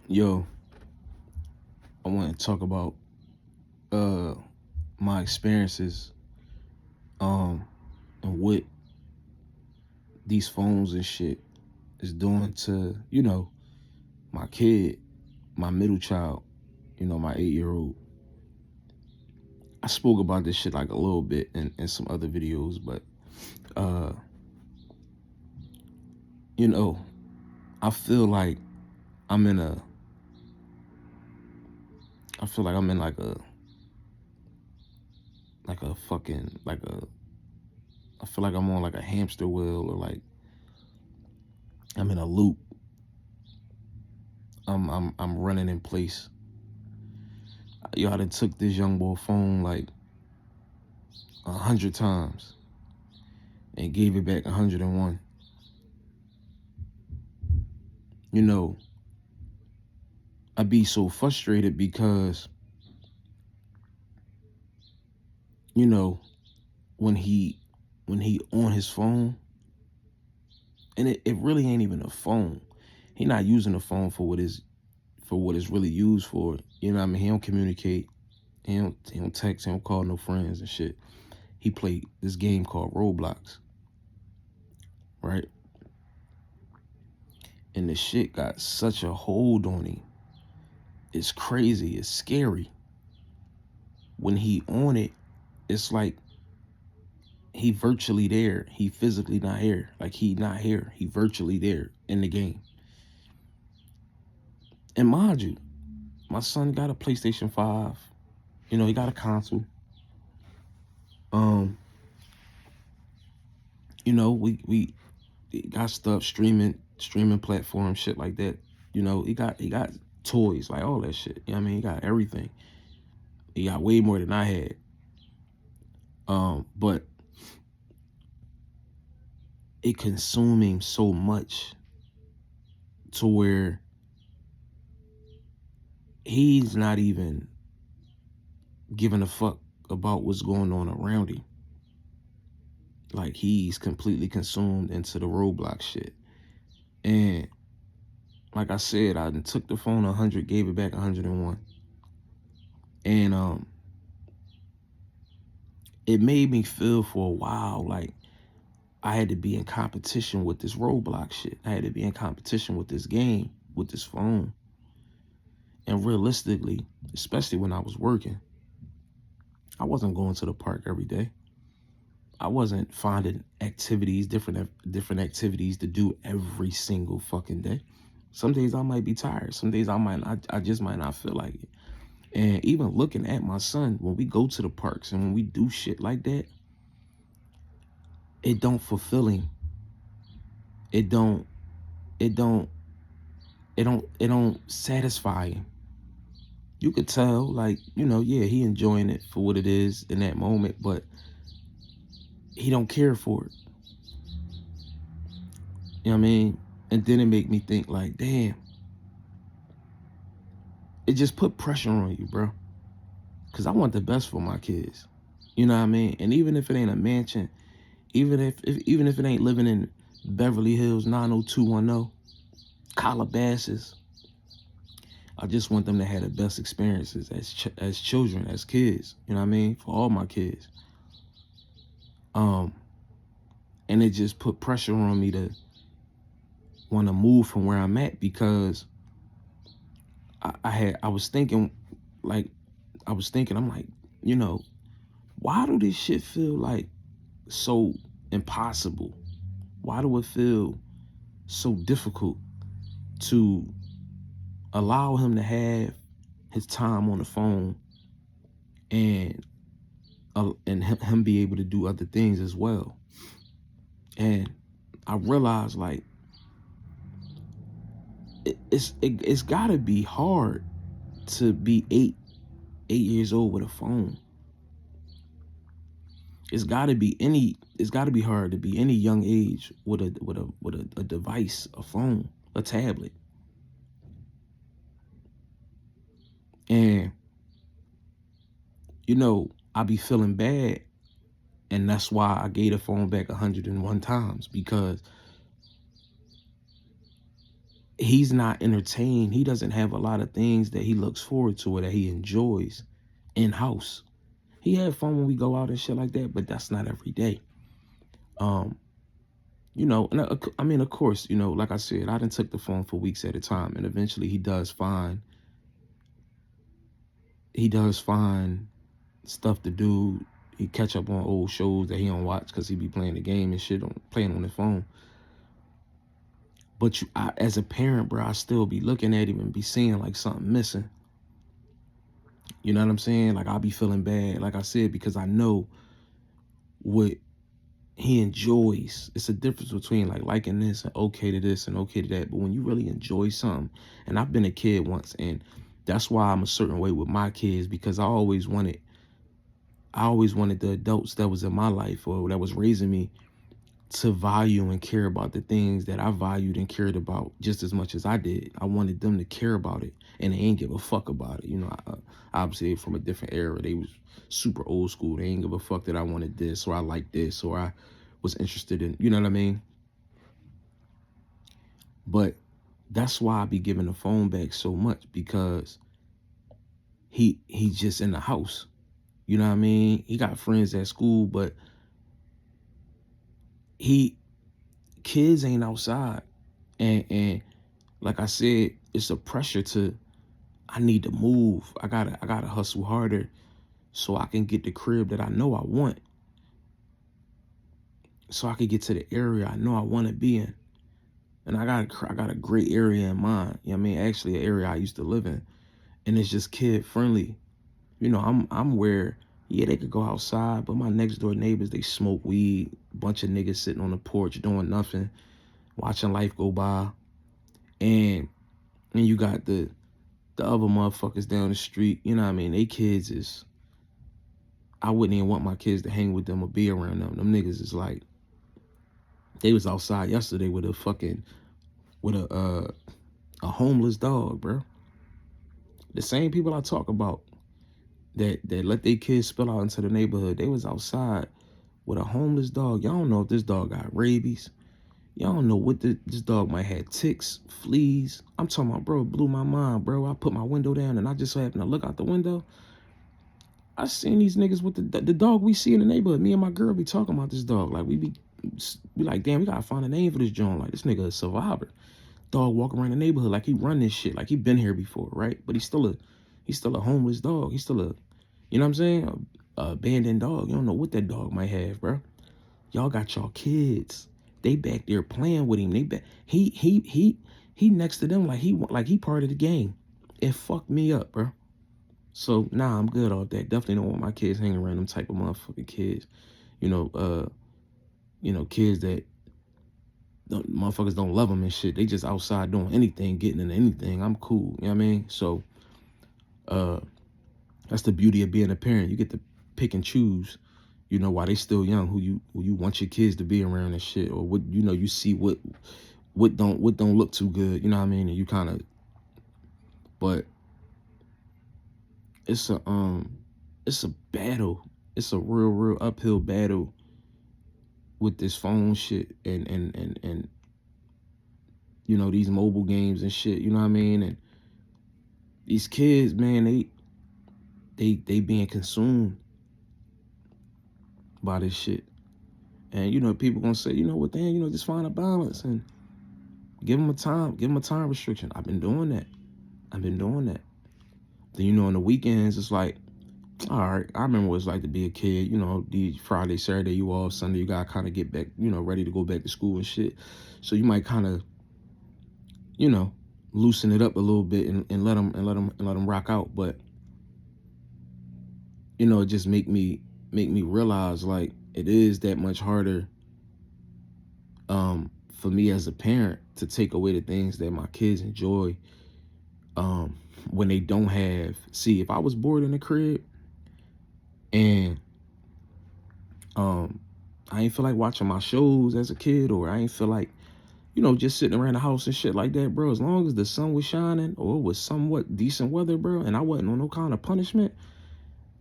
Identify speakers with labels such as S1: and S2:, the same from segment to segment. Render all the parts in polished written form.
S1: Yo, I want to talk about uh my experiences um and what these phones and shit is doing to, my kid, my middle child, my 8-year-old. I spoke about this shit like a little bit in some other videos, but uh, you know, I feel like I'm in a I feel like I'm in like a fucking like a I feel like I'm on like a hamster wheel or like I'm in a loop. I'm running in place. Yo, I done took this young boy phone like 100 times and gave it back 101. You know, I be so frustrated because, you know, when he when he on his phone, and it really ain't even a phone. He not using the phone for what it's really used for. You know what I mean? He don't communicate. He don't text, he don't call no friends and shit. He played this game called Roblox, right? And the shit got such a hold on him. It's crazy. It's scary. When he on it, it's like he virtually there. He physically not here. Like he not here. He virtually there in the game. And mind you, my son got a PlayStation 5. He got a console. Um, we got stuff streaming platform, shit like that. He got toys, like all that shit. You know what I mean? He got everything. He got way more than I had. But it consumed him so much to where he's not even giving a fuck about what's going on around him. Like he's completely consumed into the Roblox shit. And like I said, I took the phone 100, gave it back 101. And it made me feel for a while like I had to be in competition with this Roblox shit. I had to be in competition with this game, with this phone. And realistically, especially when I was working, I wasn't going to the park every day. I wasn't finding activities, different activities to do every single fucking day. Some days I might be tired. Some days I just might not feel like it. And even looking at my son, when we go to the parks and when we do shit like that, it don't fulfill him. It don't, it don't, it don't satisfy him. You could tell, like, yeah, he enjoying it for what it is in that moment, but he don't care for it. You know what I mean? And then it make me think like, damn, it just put pressure on you, bro. Cause I want the best for my kids. You know what I mean? And even if it ain't a mansion, even if it ain't living in Beverly Hills 90210, Calabasas, I just want them to have the best experiences as children, as kids. You know what I mean? For all my kids. And it just put pressure on me to want to move from where I'm at because I was thinking, like, I'm like, why do this shit feel like so impossible? Why do it feel so difficult to allow him to have his time on the phone and him be able to do other things as well? And I realized like it's gotta be hard to be 8 years old with a phone. It's gotta be hard to be any young age with a device, a phone, a tablet. And I be feeling bad. And that's why I gave the phone back 101 times, because he's not entertained. He doesn't have a lot of things that he looks forward to or that he enjoys in-house. He had fun when we go out and shit like that, but that's not every day. You know, and I mean, of course, you know, like I said, I done took the phone for weeks at a time, and eventually he does find stuff to do. He catch up on old shows that he don't watch because he be playing the game and shit, playing on the phone. But as a parent, bro, I still be looking at him and be seeing like something missing. You know what I'm saying? Like I'll be feeling bad, like I said, because I know what he enjoys. It's a difference between like liking this and okay to this and okay to that. But when you really enjoy something, and I've been a kid once, and that's why I'm a certain way with my kids, because I always wanted the adults that was in my life or that was raising me to value and care about the things that I valued and cared about just as much as I did. I wanted them to care about it, and they ain't give a fuck about it. You know, obviously from a different era. They was super old school. They ain't give a fuck that I wanted this or I liked this or I was interested in, you know what I mean? But that's why I be giving the phone back so much, because he's just in the house. You know what I mean? He got friends at school, but kids ain't outside. And like I said, it's a pressure to, I need to move. I gotta hustle harder so I can get the crib that I know I want. So I can get to the area I know I want to be in. And I got a great area in mind. You know what I mean? Actually, an area I used to live in. And it's just kid friendly. You know, I'm where, yeah, they could go outside, but my next door neighbors, they smoke weed, bunch of niggas sitting on the porch doing nothing, watching life go by. And you got the other motherfuckers down the street, you know what I mean? They kids is, I wouldn't even want my kids to hang with them or be around them. Them niggas is like, they was outside yesterday with a homeless dog, bro. The same people I talk about that let their kids spill out into the neighborhood, they was outside with a homeless dog. Y'all don't know if this dog got rabies. Y'all don't know what this dog might have ticks, fleas. I'm talking about, bro, it blew my mind, bro. I put my window down and I just so happened to look out the window. I seen these niggas with the dog we see in the neighborhood. Me and my girl be talking about this dog. Like we like, damn, we gotta find a name for this joint. Like this nigga a survivor. Dog walking around the neighborhood like he run this shit, like he been here before, right? But he's still a homeless dog. He's still a, you know what I'm saying? A abandoned dog. You don't know what that dog might have, bro. Y'all got y'all kids. They back there playing with him. They back. He next to them like he part of the game. It fucked me up, bro. So nah, I'm good off that. Definitely don't want my kids hanging around them type of motherfucking kids. You know, kids that motherfuckers don't love them and shit. They just outside doing anything, getting into anything. I'm cool. You know what I mean? So that's the beauty of being a parent. You get to pick and choose, you know, while they still young, who you want your kids to be around and shit, or what, you know, you see what don't look too good, you know what I mean? And you kind of, but it's a battle. It's a real uphill battle with this phone shit and you know, these mobile games and shit, you know what I mean? And these kids, man, they being consumed by this shit. And you know, people gonna say, you know what, damn, you know, just find a balance and give them a time restriction. I've been doing that. Then, you know, on the weekends, it's like, all right, I remember what it's like to be a kid. You know, the Friday, Saturday, you off, Sunday, you gotta kind of get back, you know, ready to go back to school and shit. So you might kind of, you know, loosen it up a little bit and let them rock out. But you know, it just make me realize like it is that much harder for me as a parent to take away the things that my kids enjoy when they don't have. See, if I was bored in the crib and I ain't feel like watching my shows as a kid, or I ain't feel like, you know, just sitting around the house and shit like that, bro, as long as the sun was shining or it was somewhat decent weather, bro, and I wasn't on no kind of punishment,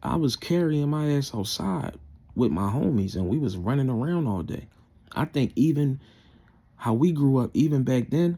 S1: I was carrying my ass outside with my homies and we was running around all day. I think even how we grew up, even back then,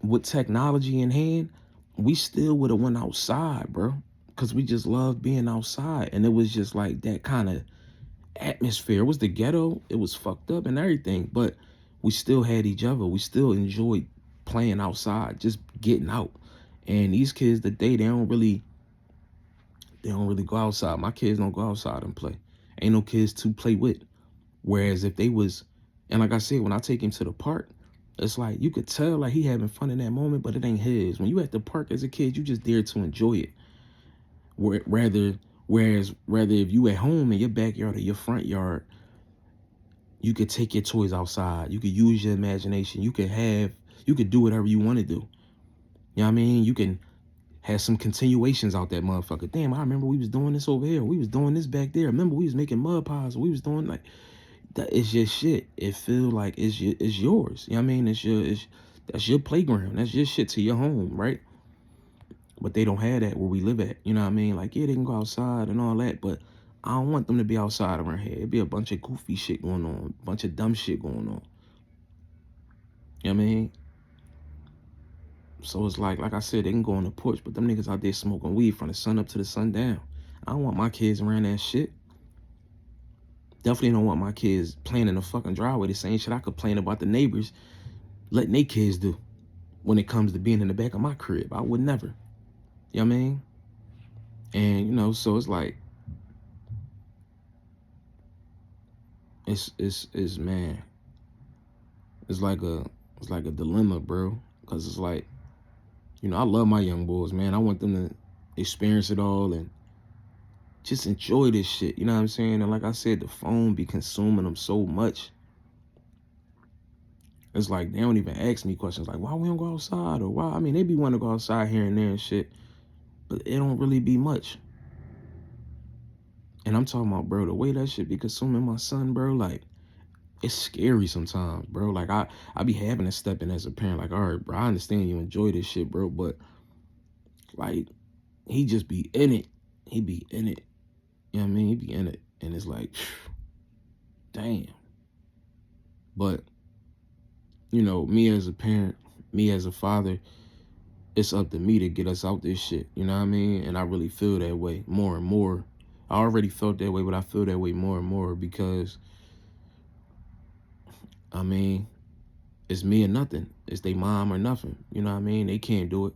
S1: with technology in hand, we still would have went outside, bro. Cause we just love being outside. And it was just like that kind of atmosphere. It was the ghetto. It was fucked up and everything. But we still had each other. We still enjoyed playing outside, just getting out. And these kids today, they don't really go outside. My kids don't go outside and play. Ain't no kids to play with. Whereas if they was, and like I said, when I take him to the park, it's like you could tell like he having fun in that moment, but it ain't his. When you at the park as a kid, you just there to enjoy it. Whereas if you at home in your backyard or your front yard, you could take your toys outside. You could use your imagination. You could do whatever you want to do. You know what I mean? You can have some continuations out that motherfucker. Damn, I remember we was doing this over here. We was doing this back there. Remember we was making mud pies. We was doing like that. It's your shit. It feel like it's yours. You know what I mean? That's your playground. That's your shit to your home, right? But they don't have that where we live at. You know what I mean? Like, yeah, they can go outside and all that, but I don't want them to be outside around here. It'd be a bunch of goofy shit going on, a bunch of dumb shit going on. You know what I mean? So it's like I said, they can go on the porch, but them niggas out there smoking weed from the sun up to the sun down. I don't want my kids around that shit. Definitely don't want my kids playing in the fucking driveway. The same shit I complain about the neighbors letting their kids do when it comes to being in the back of my crib. I would never. You know what I mean? And, you know, so it's like, it's man, it's like a dilemma, bro. Cause it's like, you know, I love my young boys, man. I want them to experience it all and just enjoy this shit. You know what I'm saying? And like I said, the phone be consuming them so much. It's like they don't even ask me questions like, why we don't go outside, or why? I mean, they be wanting to go outside here and there and shit, but it don't really be much. And I'm talking about, bro, the way that shit be consuming my son, bro, like, it's scary sometimes, bro. Like, I be having to step in as a parent, like, all right, bro, I understand you enjoy this shit, bro, but, like, he just be in it. He be in it. You know what I mean? He be in it. And it's like, damn. But, you know, me as a parent, me as a father, it's up to me to get us out this shit. You know what I mean? And I really feel that way more and more. I already felt that way, but I feel that way more and more because, I mean, it's me or nothing. It's they mom or nothing. You know what I mean? They can't do it.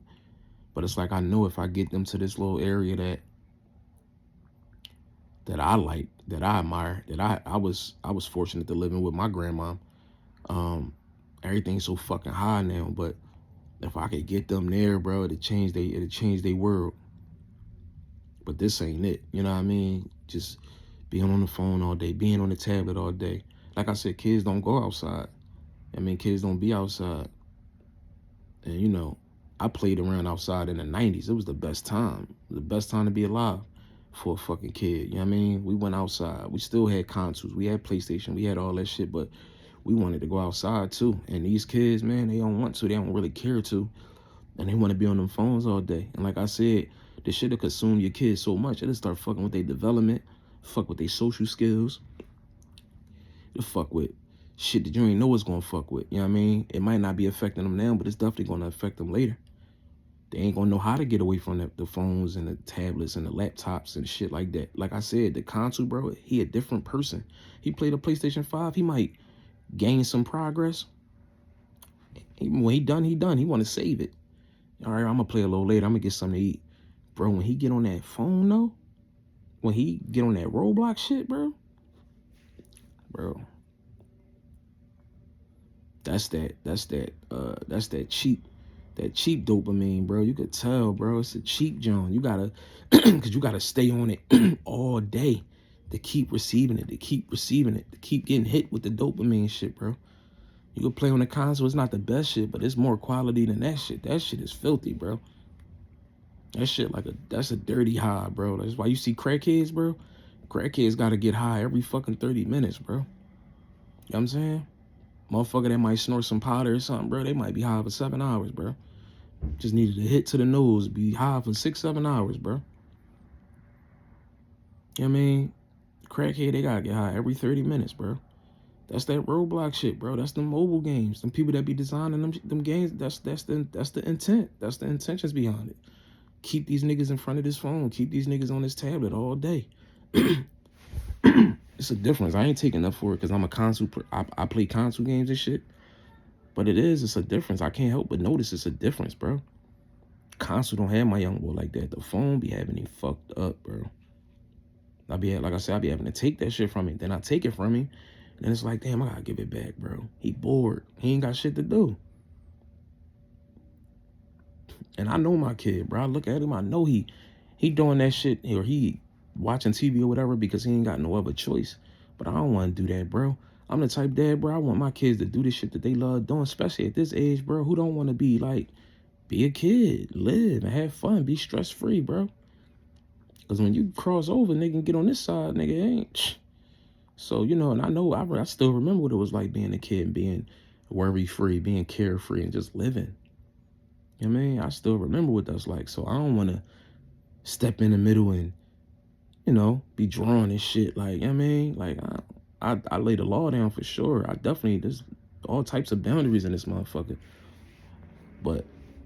S1: But it's like I know if I get them to this little area that I like, that I admire, that I was fortunate to live in with my grandma. Everything's so fucking high now, but if I could get them there, bro, it'd change their world. But this ain't it. You know what I mean? Just being on the phone all day, being on the tablet all day. Like I said, kids don't go outside. I mean, kids don't be outside. And, you know, I played around outside in the 90s. It was the best time. The best time to be alive for a fucking kid. You know what I mean? We went outside. We still had consoles. We had PlayStation. We had all that shit, but we wanted to go outside too. And these kids, man, they don't want to. They don't really care to. And they want to be on them phones all day. And like I said, this shit will consume your kids so much. It'll start fucking with their development, fuck with their social skills. It'll fuck with shit that you ain't know what's gonna fuck with. You know what I mean? It might not be affecting them now, but it's definitely gonna affect them later. They ain't gonna know how to get away from the phones and the tablets and the laptops and shit like that. Like I said, the console, bro, he a different person. He played a PlayStation 5, he might gain some progress. When he done, he done. He want to save it. All right, I'm gonna play a little later. I'm gonna get something to eat. Bro, when he get on that phone, though, when he get on that Roblox shit, bro, that's that cheap dopamine, bro. You could tell, bro, it's a cheap John. You gotta, cause you gotta stay on it all day to keep receiving it, to keep getting hit with the dopamine shit, bro. You can play on the console, it's not the best shit, but it's more quality than that shit. That shit is filthy, bro. That shit that's a dirty high, bro. That's why you see crackheads, bro. Crackheads gotta get high every fucking 30 minutes, bro. You know what I'm saying? Motherfucker that might snort some powder or something, bro, they might be high for 7 hours, bro. Just needed a hit to the nose, be high for 6-7 hours, bro. You know what I mean? Crackhead, they gotta get high every 30 minutes, bro. That's that Roblox shit, bro. That's the mobile games. Them people that be designing them games. That's the intent. That's the intentions behind it. Keep these niggas in front of this phone. Keep these niggas on this tablet all day. It's a difference. I ain't taking up for it because I'm a console. I play console games and shit. But it's a difference. I can't help but notice it's a difference, bro. Console don't have my young boy like that. The phone be having him fucked up, bro. Like I said, I be having to take that shit from him. Then I take it from him. And it's like, damn, I gotta give it back, bro. He bored. He ain't got shit to do. And I know my kid, bro. I look at him, I know he doing that shit, or he watching TV or whatever because he ain't got no other choice. But I don't want to do that, bro. I'm the type of dad, bro. I want my kids to do the shit that they love doing, especially at this age, bro. Who don't want to be like, be a kid, live and have fun, be stress free, bro. Because when you cross over, nigga, and get on this side, nigga, ain't. So, you know, and I still remember what it was like being a kid and being worry free, being carefree, and just living. You know what I mean? I still remember what that's like. So I don't want to step in the middle and, you know, be drawing and shit. Like, you know what I mean? Like, I lay the law down for sure. There's all types of boundaries in this motherfucker. But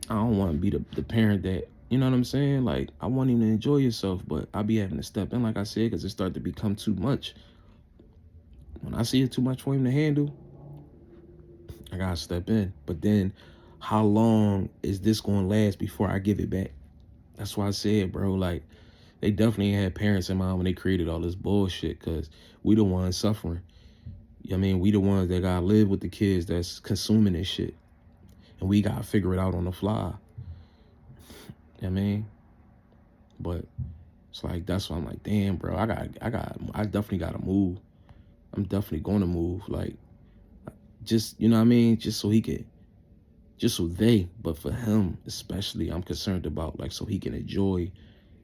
S1: I don't want to be the parent that, you know what I'm saying? Like, I want him to enjoy yourself, but I be having to step in, like I said, because it started to become too much. When I see it too much for him to handle, I gotta step in. But then, how long is this gonna last before I give it back? That's why I said, bro, like, they definitely had parents in mind when they created all this bullshit, because we the ones suffering. I mean, we the ones that gotta live with the kids that's consuming this shit. And we gotta figure it out on the fly. You know what I mean? But it's like, that's why I'm like, damn, bro, I definitely gotta move. I'm definitely gonna move. Like, just, you know what I mean? Just so but for him especially, I'm concerned about, like, so he can enjoy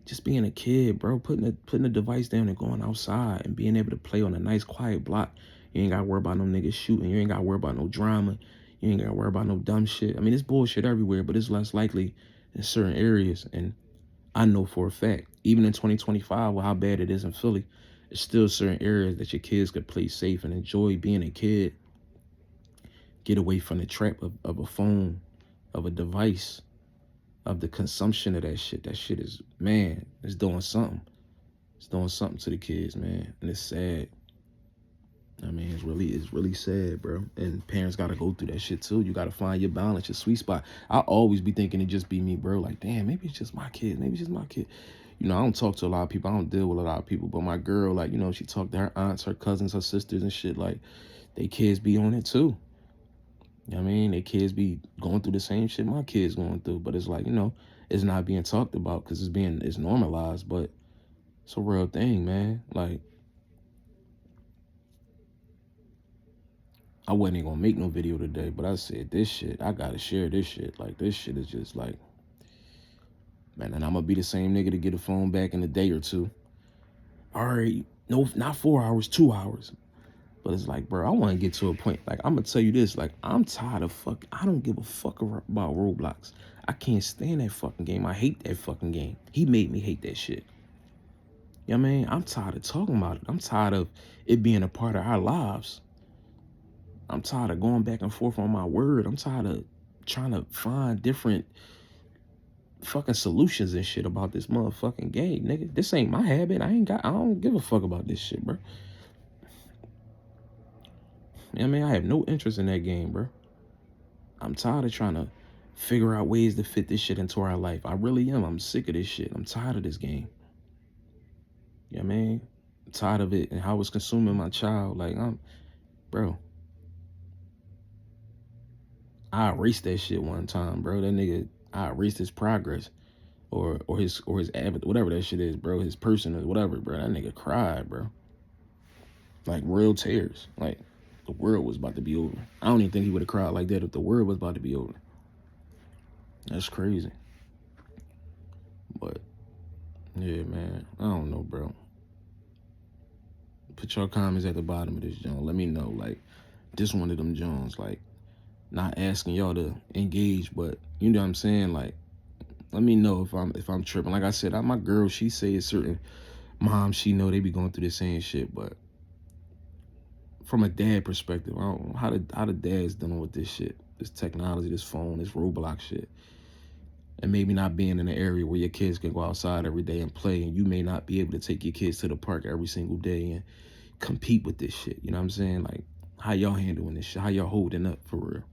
S1: just being a kid, bro, putting a device down and going outside and being able to play on a nice quiet block. You ain't gotta worry about no niggas shooting. You ain't gotta worry about no drama. You ain't gotta worry about no dumb shit. I mean, it's bullshit everywhere, but it's less likely in certain areas. And I know for a fact, even in 2025, with how bad it is in Philly, there's still certain areas that your kids could play safe and enjoy being a kid. Get away from the trap of a phone, of a device, of the consumption of that shit. That shit is, man, it's doing something. It's doing something to the kids, man. And it's sad. I mean, it's really sad, bro. And parents gotta go through that shit too. You gotta find your balance, your sweet spot. I always be thinking it just be me, bro. Like, damn, maybe it's just my kid. Maybe it's just my kid. You know, I don't talk to a lot of people. I don't deal with a lot of people. But my girl, like, you know, she talked to her aunts, her cousins, her sisters and shit. Like, they kids be on it too. You know what I mean? They kids be going through the same shit my kids going through. But it's like, you know, it's not being talked about because it's normalized. But it's a real thing, man. Like, I wasn't even gonna make no video today, but I said, this shit, I gotta share this shit. Like, this shit is just like, man, and I'm gonna be the same nigga to get a phone back in a day or two. All right, no, not 4 hours, 2 hours. But it's like, bro, I want to get to a point. Like, I'm gonna tell you this. Like, I'm tired of I don't give a fuck about Roblox. I can't stand that fucking game. I hate that fucking game. He made me hate that shit. You know what I mean? I'm tired of talking about it. I'm tired of it being a part of our lives. I'm tired of going back and forth on my word. I'm tired of trying to find different fucking solutions and shit about this motherfucking game, nigga. This ain't my habit. I don't give a fuck about this shit, bro. You know what I mean? I have no interest in that game, bro. I'm tired of trying to figure out ways to fit this shit into our life. I really am. I'm sick of this shit. I'm tired of this game. You know what I mean? I'm tired of it and how it's consuming my child. Like, bro. I erased that shit one time, bro. That nigga, I erased his progress. Or his avatar, whatever that shit is, bro. His person or whatever, bro. That nigga cried, bro. Like, real tears. Like, the world was about to be over. I don't even think he would have cried like that if the world was about to be over. That's crazy. But, yeah, man. I don't know, bro. Put your comments at the bottom of this, John. Let me know, like, this one of them Jones, like, not asking y'all to engage, but, you know what I'm saying? Like, let me know if I'm tripping. Like I said, my girl, she says certain moms she know they be going through the same shit, but from a dad perspective, I don't know how the dad's dealing with this shit, this technology, this phone, this Roblox shit, and maybe not being in an area where your kids can go outside every day and play, and you may not be able to take your kids to the park every single day and compete with this shit. You know what I'm saying? Like, how y'all handling this shit? How y'all holding up for real?